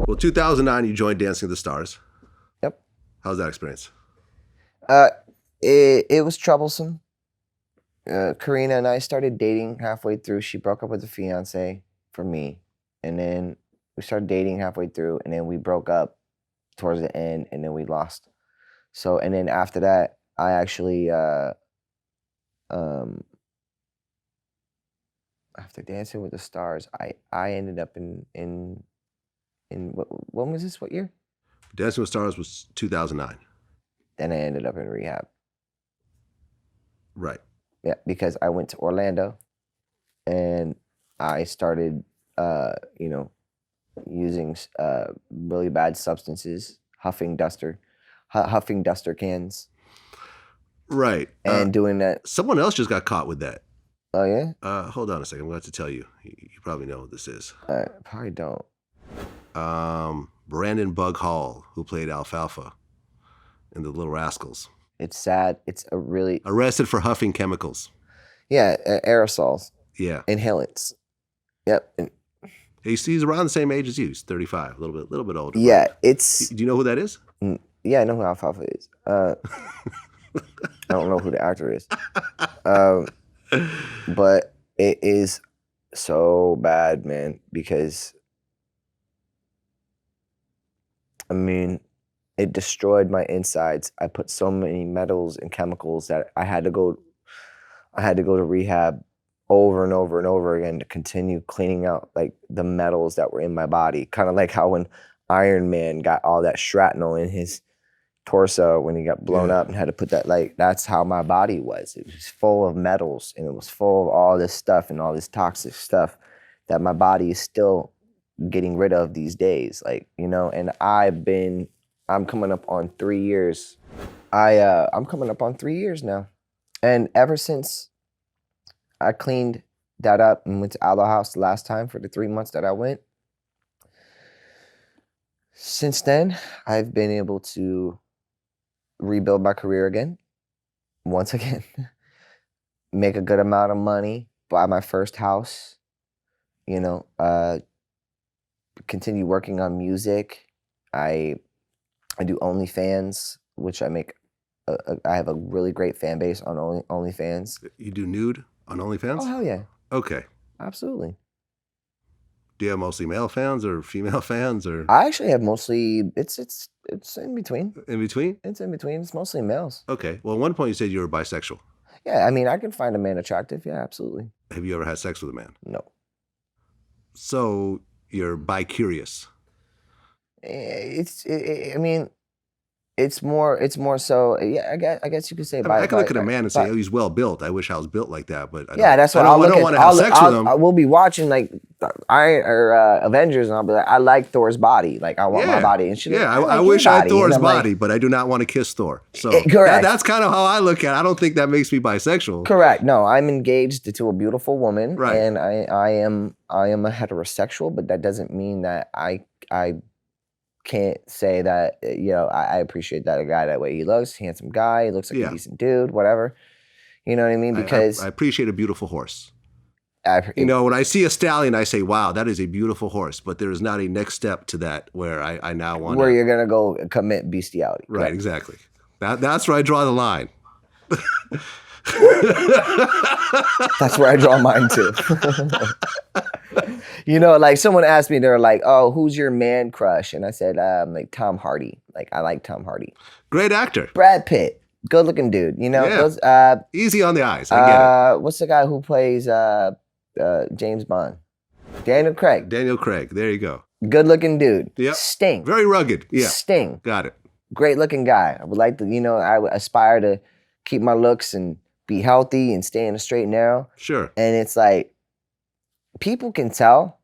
Well, 2009, you joined Dancing with the Stars. Yep. How's that experience? It was troublesome. Karina and I started dating halfway through. She broke up with a fiance for me. And then we started dating halfway through, and then we broke up towards the end, and then we lost. So, and then after that, I actually, after Dancing with the Stars, I ended up in when was this? What year? Dancing with the Stars was 2009. Then I ended up in rehab. Right. Yeah, because I went to Orlando, and I started, using really bad substances, huffing duster cans, Right. and doing that. Someone else just got caught with that. Oh yeah. Hold on a second. I'm going to have to tell you. You probably know what this is. I probably don't. Brandon Bug Hall, who played Alfalfa in The Little Rascals. It's sad. It's a really arrested for huffing chemicals. Yeah, aerosols. Yeah. Inhalants. Yep. And he's around the same age as you. He's 35, a little bit older. Yeah, it's. Do you know who that is? Yeah, I know who Alfalfa is. I don't know who the actor is. But it is so bad, man, because I mean, it destroyed my insides. I put so many metals and chemicals that I had to go to rehab over and over and over again to continue cleaning out like the metals that were in my body. Kind of like how when Iron Man got all that shrapnel in his torso when he got blown up and had to put that, like, that's how my body was. It was full of metals, and it was full of all this stuff and all this toxic stuff that my body is still getting rid of these days. Like, you know, and I'm coming up on 3 years. I'm coming up on 3 years now. And ever since I cleaned that up and went to Aloe House the last time for the 3 months that I went, since then, I've been able to rebuild my career again, once again, make a good amount of money, buy my first house, you know, continue working on music. I do OnlyFans, which I make. I have a really great fan base on OnlyFans. You do nude on OnlyFans? Oh hell yeah! Okay, absolutely. Do you have mostly male fans or female fans, or? I actually have mostly. It's in between. In between? It's in between. It's mostly males. Okay. Well, at one point you said you were bisexual. Yeah, I mean, I can find a man attractive. Yeah, absolutely. Have you ever had sex with a man? No. So you're bi-curious. I mean, it's more so. Yeah, I guess you could say. I can look at a man and say, "Oh, he's well built. I wish I was built like that." But that's what I don't want to have sex with him. I will be watching like Avengers, and I'll be like, I like Thor's body. Like I want my body. And I wish I had Thor's body, but I do not want to kiss Thor. So correct. That's kind of how I look at it. I don't think that makes me bisexual. Correct. No, I'm engaged to a beautiful woman, right. And I am a heterosexual, but that doesn't mean that I can't say that, you know, I appreciate that a guy that way he looks, handsome guy, he looks like a decent dude, whatever. You know what I mean? Because I appreciate a beautiful horse. You know, when I see a stallion, I say, wow, that is a beautiful horse. But there is not a next step to that where I now want where you're going to go commit bestiality. Right, exactly. That's where I draw the line. That's where I draw mine too. You know, like someone asked me, they're like, "Oh, who's your man crush?" And I said, like Tom Hardy. Like I like Tom Hardy. Great actor. Brad Pitt, good looking dude. You know, those, easy on the eyes. I get it. What's the guy who plays James Bond? Daniel Craig. Daniel Craig. There you go. Good looking dude. Yep. Sting. Very rugged. Yeah. Sting. Got it. Great looking guy. I would like to, you know, I would aspire to keep my looks and be healthy and stay in a straight and narrow. Sure. And it's like, people can tell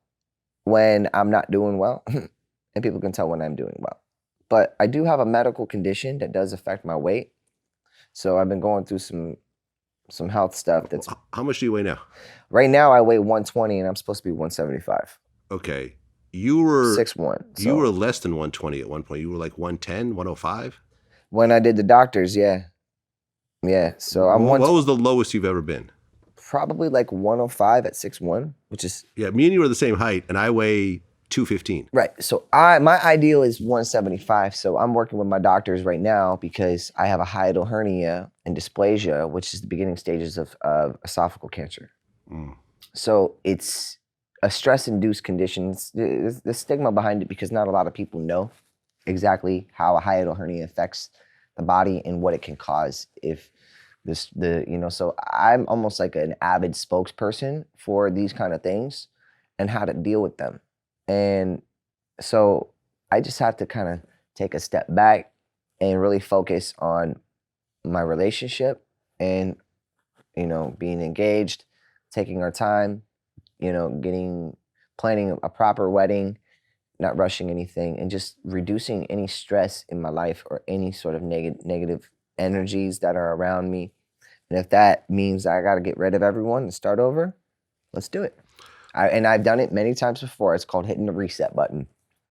when I'm not doing well, and people can tell when I'm doing well. But I do have a medical condition that does affect my weight. So I've been going through some health stuff. That's. How much do you weigh now? Right now I weigh 120 and I'm supposed to be 175. Okay. You were 6'1". You were less than 120 at one point. You were like 110, 105? When I did the doctors, yeah. Yeah. So I'm What was the lowest you've ever been? Probably like 105 at 6'1", which is... Yeah, me and you are the same height, and I weigh 215. Right. So my ideal is 175. So I'm working with my doctors right now because I have a hiatal hernia and dysplasia, which is the beginning stages of esophageal cancer. So it's a stress-induced condition. The stigma behind it because not a lot of people know exactly how a hiatal hernia affects the body and what it can cause if so I'm almost like an avid spokesperson for these kind of things and how to deal with them. And so I just have to kind of take a step back and really focus on my relationship and, being engaged, taking our time, planning a proper wedding, not rushing anything, and just reducing any stress in my life or any sort of negative energies that are around me. And if that means I got to get rid of everyone and start over, let's do it. And I've done it many times before. It's called hitting the reset button.